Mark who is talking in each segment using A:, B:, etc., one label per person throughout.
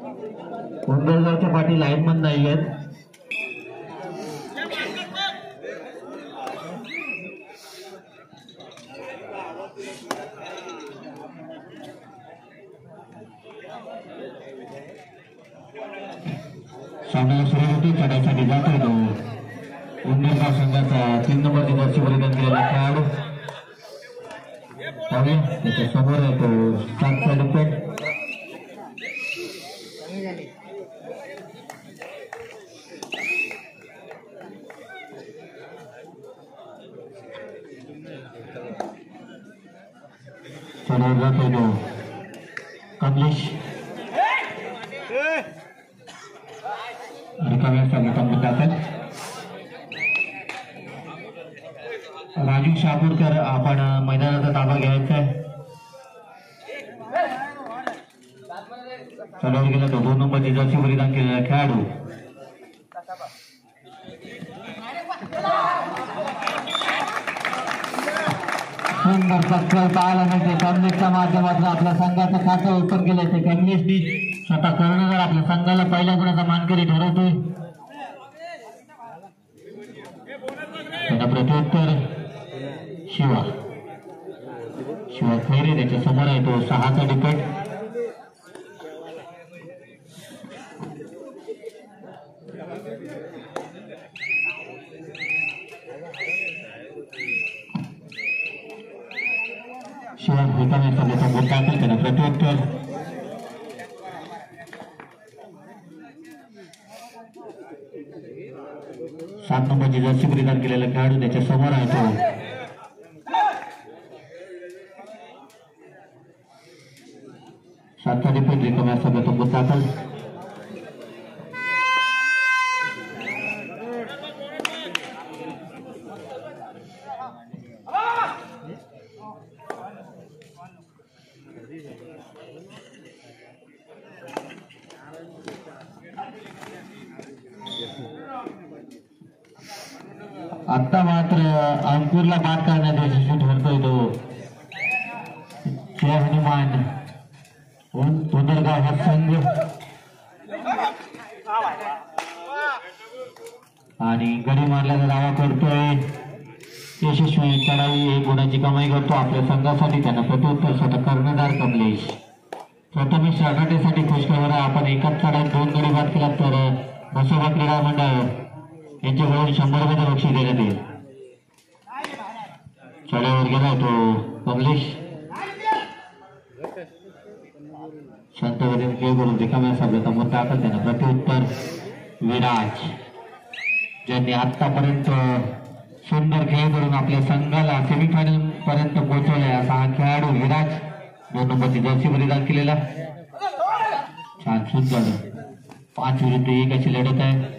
A: उंबरगावच्या पाठी लाईनमन नाही आहेत. सामन्याला सुरुवात होती. चढाईसाठी जातोय तो उंबरगाव संघाचा 3 नंबरची जर्सी परिधान केलेला खेळाडू. त्याच्या समोर आहे तो स्टार्टचा डिपेंड. चढावर जातोय तो कमलेश. राजू शापूरकर आपण मैदानाचा ताबा घ्यायचा आहे. चढावर गेला तो 2 नंबरची जर्सी परिधान केलेला खेळाडू. सुंदर पक्कल पाहायला मिळते. कमलेशच्या माध्यमातून आपल्या संघाचं खातं ओपन केलं ते कमलेशनी. स्वतः कर्णधार आपल्या संघाला पहिल्या गुणाचा मानकरी ठरवतोय. त्यांना प्रत्युत्तर शिवा खैरे. त्याच्या समोर आहे तो 6चा डिपेंड. शिवा रिकाम्या सभेचा बोट टाकेल. त्यांना प्रत्युत्तर. सात नंबरची जर्सी परिधान केलेला खेळाडू. त्याच्या समोर आहे तो 7चा डिपेंड. रिकाम्या सभेचा बोट टाकेल. आता मात्र अंकुरला बाद करण्यात यशस्वी ठरतोय तो जय हनुमान उंबरगाव हा संघ. आणि गडी मारल्याचा दावा करतोय. यशस्वी चढाई 1 गुणाची कमाई करतो आपल्या संघासाठी. त्यांना प्रत्युत्तर स्वतः कर्णधार कमलेश. प्रथमेश राठाटेसाठी खुशखबर आहे. आपण एकाच चढाईत 2 गडी बाद केला तर बसोबा क्रीडा मंडळ यांच्याकडून 100 रुपयाचं बक्षीस देण्यात येईल. चढाईवर गेला तो कमलेश. शांतपणे खेळ करून रिकाम्या सभेचा मुद्दा टाकत. त्यांना प्रत्युत्तर विराज, ज्यांनी आतापर्यंत सुंदर खेळ करून आपल्या संघाला सेमीफायनल पर्यंत पोहोचवले असा हा खेळाडू विराज. 2 नंबरची जर्सी परिधान केलेला. छान सुंदर 5 विरुद्ध 1 अशी लढत आहे.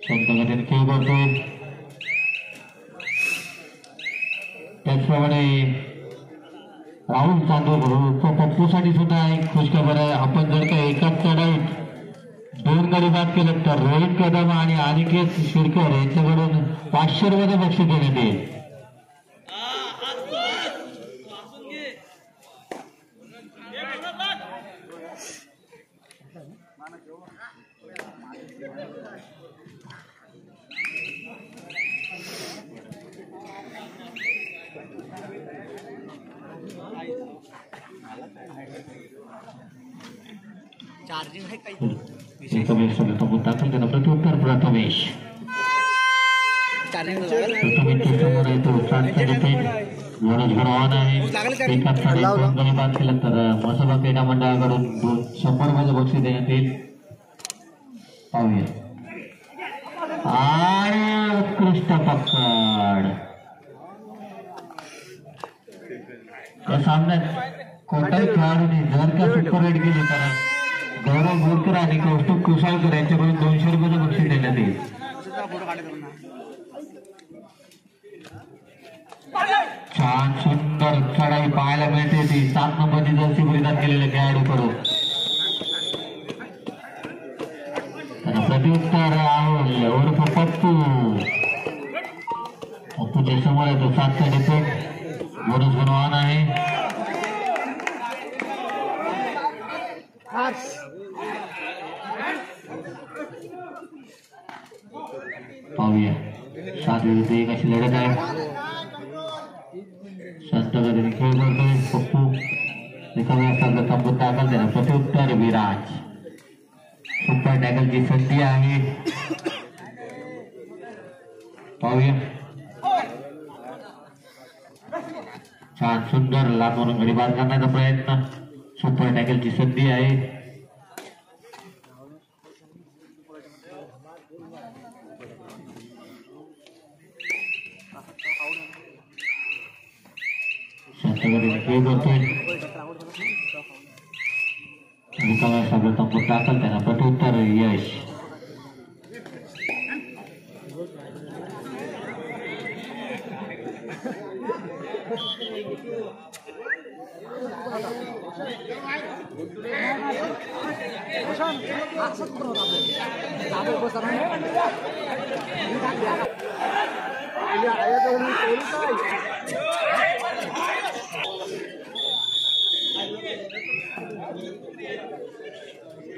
A: शांतपणे खेळ करतो. त्याचप्रमाणे राहुल चांदोर पप्पूसाठी सुद्धा एक खुशखबर आहे. आपण जर का एकाच चढाईत 2 गडी बाद केलं तर रोहित कदम आणि अनिकेत शिरकर यांच्याकडून 500 रुपयाचं बक्षीस देण्यात येईल. त्यांना प्रत्युत्तर प्रथमेश. समोर आहे तो मनोज भरवान आहे. एकाच चढाईत 2 गडी बाद केलं तर मसोबा क्रीडा मंडळाकडून 100 रुपयाचं बक्षीस देण्यात येईल. पाहूया. आणि उत्कृष्ट पकड. या सामन्यात कोणत्याही खेळाडूने जर का सुपर रेड केली तर गौरव बोरकर आणि कौस्तुभ कुसाळकर यांच्याकडून 200 रुपयाचं बक्षीस देण्यात येईल. छान सुंदर चढाई पाहायला मिळते ती 7 नंबरची जर्सी परिधान केलेल्या खेळाडूकडून. प्रत्युत्तर राहुल उर्फ पप्पू. पप्पूच्या समोर आहे तो 7चा डिफेंड बोनस बनवान आहे. पाहूया 7 विरुद्ध 1 अशी लढत आहे. संत गतीने खेळ करतोय पप्पू. रिकाम्या असताना तंबूत दाखल त्याला प्रत्युत्तर विराज. सुपर टॅकलची संधी आहे. पाहूया छान सुंदर लांबवरून गडी बाद करण्याचा प्रयत्न. सुपर टॅकलची संधी आहे. संतगडीने खेळ करतोय. रिकाम्या सगळं तंबूत दाखल त्यांना प्रत्युत्तर यश.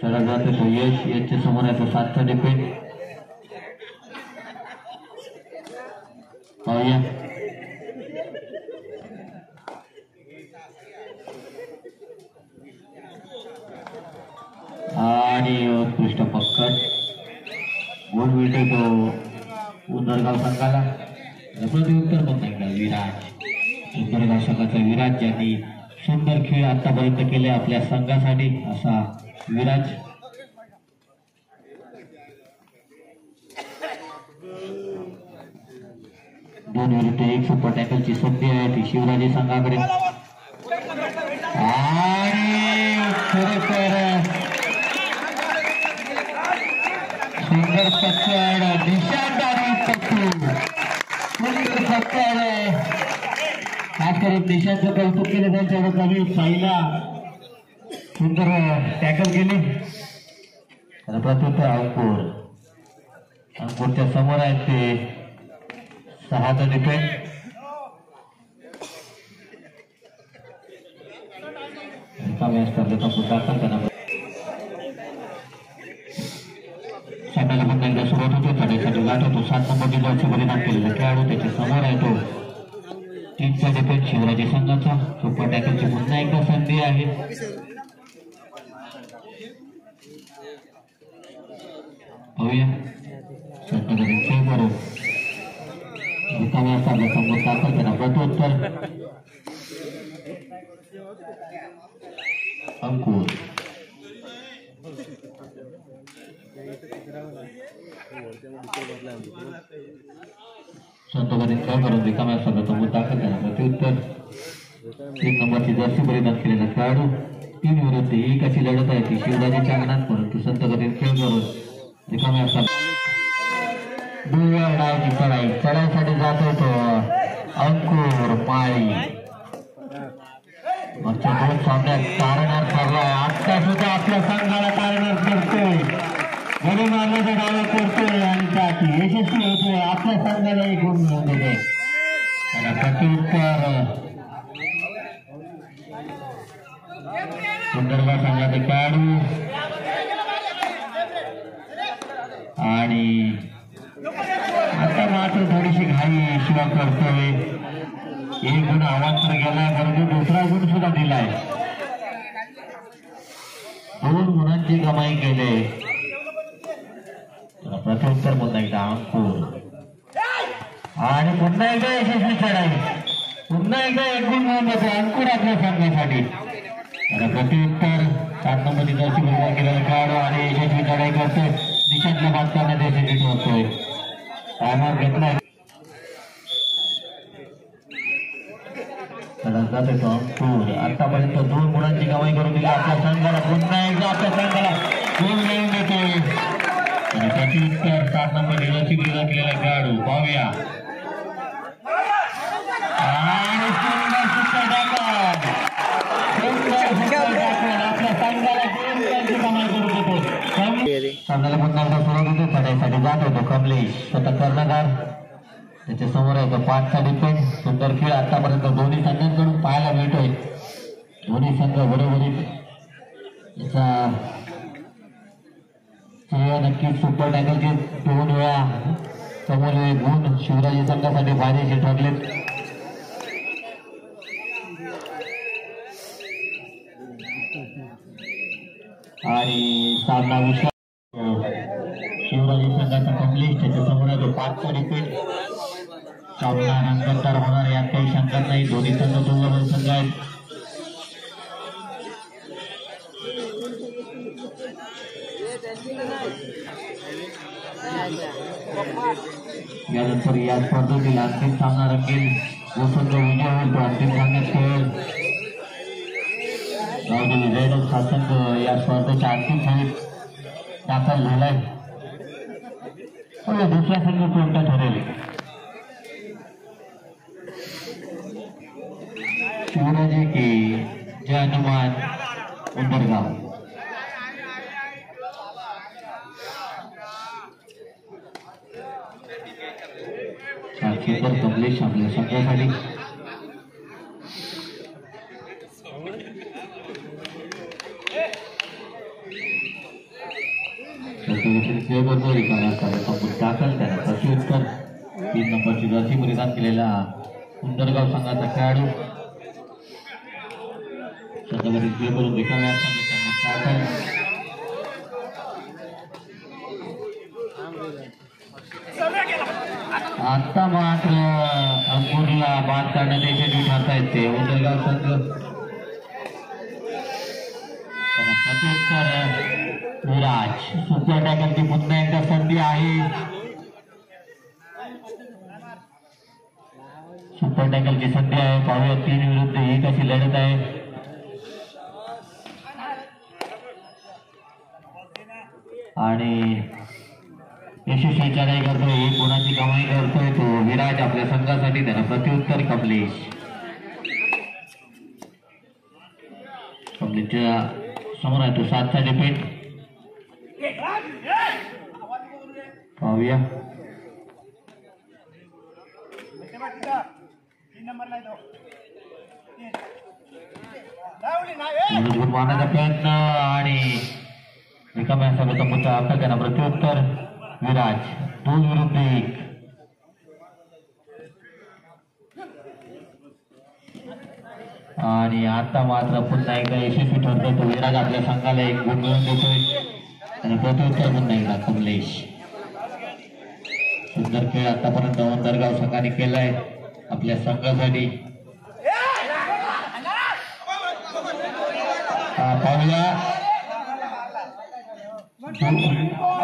A: चला जातो तो यश. याच्या समोर आहे तो 7चा डिफेंड. पाहूया आणि उत्कृष्ट पक्कड गोल मिळते तो उंदरगाव संघाला. प्रत्युत्तर पण नाही का विराज. उंदरगाव संघाचा विराज ज्यांनी सुंदर खेळ आतापर्यंत केले आपल्या संघासाठी असा विराज. दोन विरुद्ध 1 सुपर टॅकलची संधी आहे ती शिवराजी संघाकडे. आणि खरोखर सुंदर पकड निशांदारी पप्पू. सुंदर पकड खास करून निशांचं कौतुक केलं त्यांच्यावर कमी साईला सुंदर टॅकल केली. प्रत्युत्तर अंकुर. अंकुरच्या समोर आहेत ते 6चा डिफेंड. रिकाम्या स्पर्धेचा दाखल त्यांना सामन्याला पुन्हा एकदा सुरुवात होते. चढाईसाठी गाठ होतो. 7 नंबरची जॉर्जचे बलिदान केलेला खेळाडू त्याच्या समोर आहे तो 3चा डिफेंड शिवराजी संघाचा. सुपर टॅकलची पुन्हा एकदा संधी आहे. पाहूया संतगडी खेळ करू. रिकाम्या असताना संबंध दाखल त्यांना प्रत्युत्तर अंकुर. संतगडी खेळ करून रिकाम्या असताना संबंध दाखल त्यांना प्रत्युत्तर. 3 नंबरची जर्सी परिधान केलेला खेळाडू. 3 विरुद्ध 1 अशी लढत आहे ती शिवराजीच्या अंगणात. परंतु संतगडी खेळ करून रिकाम्या असताना डावची चढाईसाठी जातो तो अंकुर माळी. मागच्या 2 सामन्यात तारणहार ठरलाय. आता सुद्धा आपल्या संघाला तारणहार करतोय. गडी मारण्याचा डाव करतोय आणि त्यात यशस्वी होतोय. आपल्या संघाला एक गुण मिळून देते. त्याला प्रत्युत्तर सुंदरगाव संघाचे खेळाडू. आणि आता मात्र थोडीशी घाई शिवा करतोय. 1 गुण अवांतर गेलाय परंतु दुसरा गुण सुद्धा दिलाय. 2 गुणांची कमाई केले. प्रत्युत्तर पुन्हा एकदा अंकुर. आणि पुन्हा एकदा यशस्वी चढाई. पुन्हा एकदा 1 गुण मिळून देतो अंकुर आपल्या संघासाठी. प्रत्युत्तर 7 नंबरची जर्सी परिधान केलेला खेळाडू आणि यशस्वी चढाई करतोय. निशांतला बाद करण्यात यशस्वी ठरतोय. टायमर घेतलाय. अंकुर आतापर्यंत 2 गुणांची कमाई करून दिली आपल्या संघाला. पुन्हा एकदा आपल्या संघाला गुण मिळवून देतो. आणि प्रत्युत्तर 7 नंबर जर्सी परिधान केलेला खेळाडू. पाहूया आणि सुंदर सुपर टॅकल. आपल्या संघाला 2 गुणांची कमाई करून देतो. सामन्याला पुन्हा एकदा सुरुवात होते. चढाईसाठी जात होतो कमलेश स्वतः कर्णधार. त्याच्या समोर आहे तो 5चा डिफेंड. खेळ आतापर्यंत दोन्ही संघांकडून पाहायला मिळतोय. दोन्ही संघ बरोबरीत याचा नक्कीच सुपर टॅकलचे 2 वेळा समोर गुण शिवराजी संघासाठी फायदेशीर ठरलेत. आणि सामना विश्वास शिवराजी संघाचा कमलेश त्याच्या समोर जो 5चा रिपीट सामना रंगतदार होणार यात काही शंका नाही. दोन्ही संघ तुल्यबळ संघ आहेत. यानंतर या स्पर्धेतील अंतिम सामना रंगेल. जो संघ विजय होईल तो अंतिम सामन्यात खेळेल. गावदेवी जयदोस हा संघ या स्पर्धेच्या अंतिम फेरीत दाखल झालाय. दुसरा संघ कोणता ठरेल? शिवराजी की जय हनुमान उंबरगाव. कमलेश आपल्या संघासाठी दाखल त्याला प्रत्युत्तर 3 नंबरची जर्सी परिधान केलेला उंबरगाव संघाचा खेळाडू संघावरील खेळ करून रिकाम्या दाखल. आता मात्र अंकुरला बाद करण्यात यशस्वी ठरता येते. उंबरगाव संघ प्रत्युत्तर विराज. सुपर टॅकलची पुन्हा एकदा संधी आहे. सुपर टॅकलची संधी आहे. पाहूया 3 विरुद्ध 1 अशी लढत आहे. आणि यशस्वी चढाई करतोय. 1 गुणाची कमाई करतोय तो विराज आपल्या संघासाठी. त्याला प्रत्युत्तर कमलेश. कमलेशच्या समोर आहे तो 7चा डिफेंड. पाहूया मारण्याचा प्रयत्न आणि रिकाम्या मुद्दा आपला त्यांना प्रत्युत्तर विराज. 2 विरुद्ध 1. आणि आता मात्र पुन्हा एकदा यशस्वी ठरतो तो विराज. आपल्या संघाला 1 गुण मिळवून देतोय आणि प्रत्युत्तर पुन्हा एकदा कमलेश. सुंदर खेळ आतापर्यंत उंबरगाव संघाने केलाय आपल्या संघासाठी. पाहूया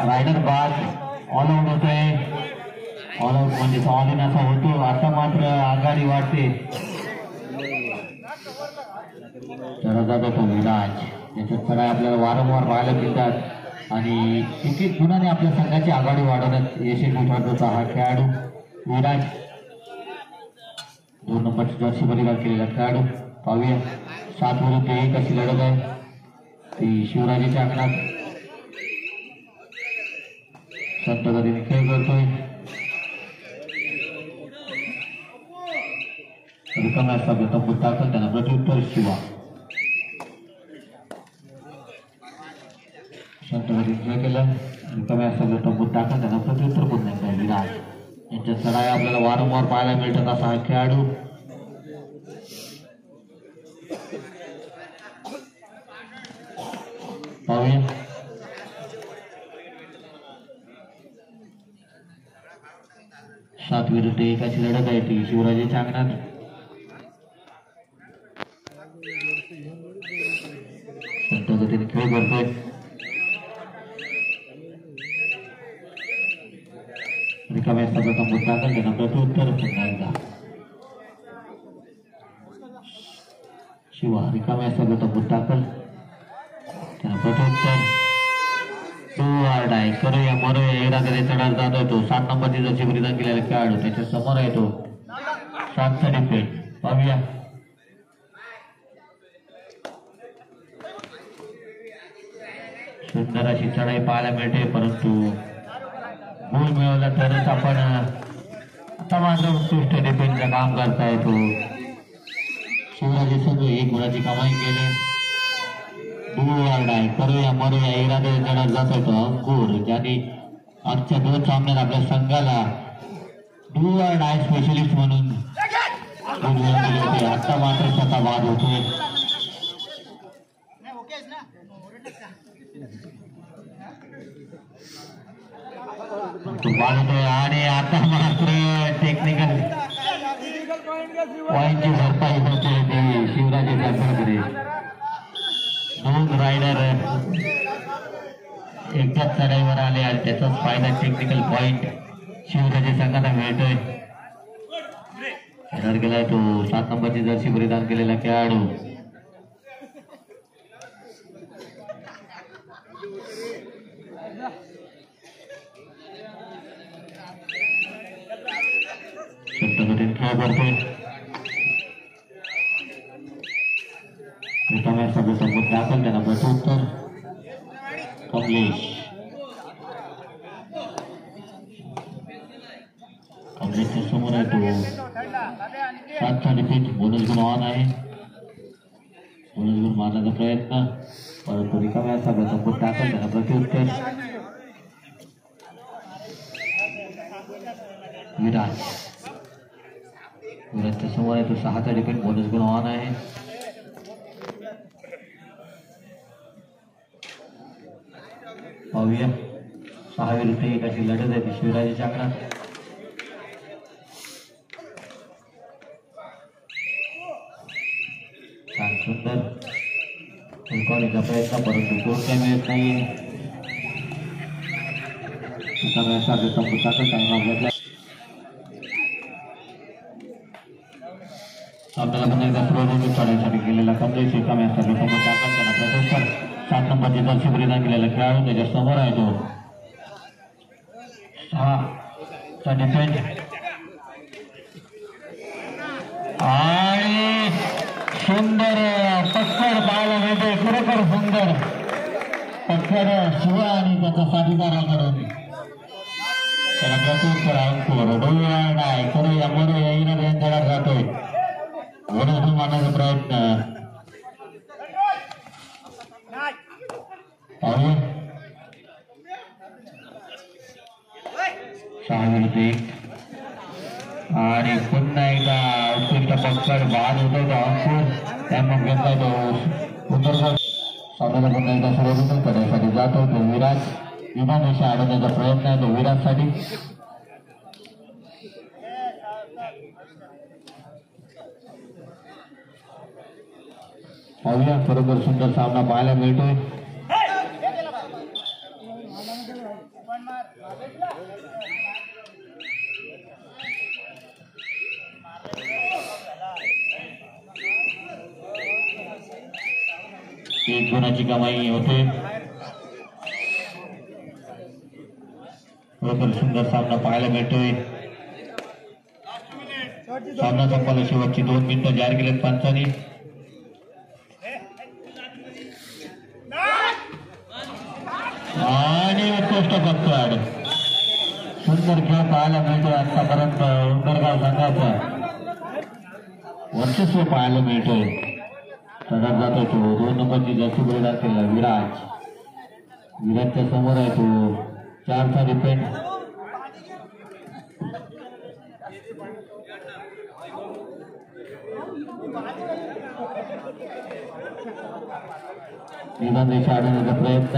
A: रायडर बाद ऑल आउट होतोय. ऑल आउट म्हणजे ऑल इन असा होतो. आता मात्र आघाडी वाढते. तर जातो तो विराज. याच्यात सगळ्या आपल्याला वारंवार पाहायला मिळतात आणि एक गुणाने आपल्या संघाची आघाडी वाढवण्यात यशस्वी ठरतो हा खेळाडू विराज. 2 नंबरची जर्सी परिधान केलेला खेळाडू. पाहूया 7 विरुद्ध 1 अशी लढत आहे ती शिवराजीच्या अंगणात. संत गतीने खेळ करतोय. रिकाम्या प्रथम दाखल त्यांना प्रत्युत्तर शिवा. संत गतीने खेळ केला. रिकाम्या प्रथम दाखल त्यांना प्रत्युत्तर पुन्हा एकदा विराज. यांच्या चढाया आपल्याला वारंवार पाहायला मिळतात असा हा खेळाडू. पाहूया 7 विरुद्ध 1 अशी लढत आहे ती शिवराजीच्या अंगणात. संत गतीने खेळ करतोय. रिकाम्या प्रथम दाखल त्यांना प्रत्युत्तर पुन्हा एकदा शिवा. रिकाम्या प्रथम दाखल त्यांना प्रत्युत्तर. करूया मरूया एकदा कधी चढायला जातोय तो 7 नंबरची जशी परिधान केलेला खेळाडू. त्याच्या समोर आहे तो 7चा डिफेंड. पाहूया सुंदर अशी चढाई पाहायला मिळते परंतु गोल मिळवला तरच आपण आता मात्र उत्कृष्ट डिफेन्सचं काम करताय तो शिवराजी संघ एक गुणाची कमाई केली. आहे करूया मरूया इरादे लढत जातोय तो अंकुर ज्यांनी आजच्या 2 सामन्यात आपल्या संघाला डुअर डाय स्पेशलिस्ट म्हणून दिली होती. आता मात्र स्वतः बाद होतोय. आणि आता मात्र टेक्निकल पॉइंटची भरपाई होते ती शिवराजी संघाकडे. 2 रायडर एकदाच चढाईवर आले आणि त्याचाच फायदा टेक्निकल पॉइंट शिवराजी संघाला मिळतोय. खेळाडू गेलाय तो 7 नंबरची जर्सी परिधान केलेला खेळाडू. खेळ करतोय समोर दाखल त्यांना प्रत्युत्तर कमलेश. कमलेशच्या समोर आहे तो 7चा डिफेन्स. बोनस गुण ऑन आहे. बोनस गुण मारण्याचा प्रयत्न परंतु रिकाम्या समोर दाखल त्यांना प्रत्युत्तर विराज. विराजच्या समोर आहे तो 6चा डिफेन्स. बोनस गुण ऑन आहे. पाहूया 6 विरुद्ध 1 अशी लढत आहे ती शिवराजीच्या आकड्यात. छान सुंदर हुलकवण्याचा प्रयत्न परंतु कोणत्या मिळत नाहीये. आपल्याला पुन्हा एकदा सुरुवात चढाईसाठी गेलेला कमलेश एका मॅचसाठी समोर टाकत त्यांना प्रत्युत्तर 7 नंबरची जर्सी परिधान केलेला खेळाडू त्याच्या समोर आहे तो 6चा डिफेन्स. आणि सुंदर पत्थर पाहायला मिळते. खरोखर सुंदर पत्थर शिव आणि त्याच्या साथीदाराकडून त्याला प्रत्युत्तर अंकुर. डोळा नाही करूया मरूया इरादा जातोय. वरून मारण्याचा प्रयत्न पाहूया. 6 विरुद्ध 1 आणि पुन्हा एकदा उत्कृष्ट पक्षात बाद होतोय तो अंकुर. त्यामुळे घेतलाय तो उत्तर सामन्याला पुन्हा एकदा सुरुवातीतून करण्यासाठी जातो तो विराज. विमान दिशा अडवण्याचा प्रयत्न आहे तो विराजसाठी. पाहूया खरोखर सुंदर सामना पाहायला मिळतोय. एक गुणाची कमाई होते. खरोखर सुंदर सामना पाहायला मिळतोय. सामना संपला. शेवटची 2 मिनिटं जाहीर केलेत पंचांनी. आणि उत्कृष्ट पत्कड सुंदर खेळ पाहायला मिळतोय. आतापर्यंत उंबरगाव संघाचा वर्चस्व पाहायला मिळतोय. चढत जातो तो 2 नंबरची जर्सी परिधान केलेला विराज. विराजच्या समोर आहे तो 4चा डिफेन्स. विमान दिशा अडवण्याचा प्रयत्न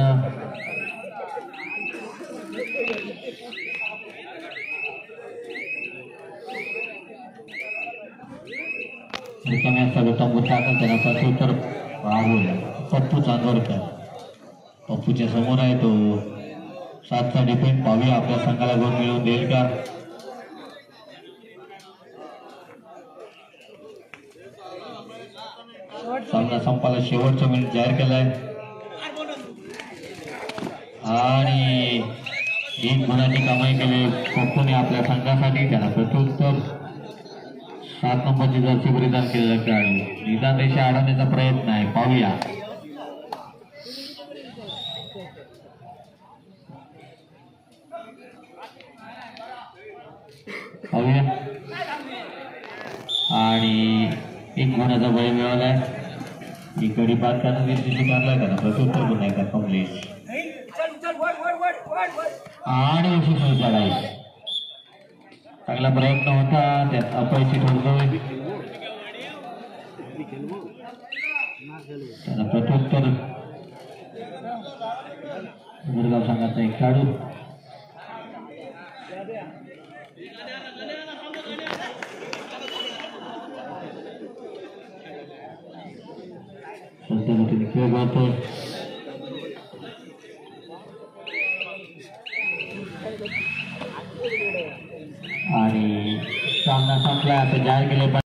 A: त्यांना प्रत्युत्तर राहुल पप्पू चांदवडकर. पप्पूच्या समोर आहे तो 7चा डिफेन्स. पाहूया आपल्या संघाला गोल मिळवून देईल का. सामना संपाला शेवटचा मिनिट जाहीर केलाय आणि 1 गुणाची कमाई केली पप्पूने आपल्या संघासाठी. त्याला प्रत्युत्तर 7 नंबरची जर्सी परिधान केलेला खेळाडू. निदान रेषा अडवण्याचा प्रयत्न आहे. पाहूया पाहूया एक गुणाचा बळी मिळालाय. ही गडी बाद करून मारलाय का ना प्रत्युत्तर गुन्हा का कमलेश आणि यशस्वी चढाई. चांगला प्रयत्न होता त्यात अपयशी ठरतोय. त्याला प्रत्युत्तर मुरगाव संघाचा एक खेळाडू पद्धतीने खेळ करतो. आणि सामना संपला आता जाहीर केले.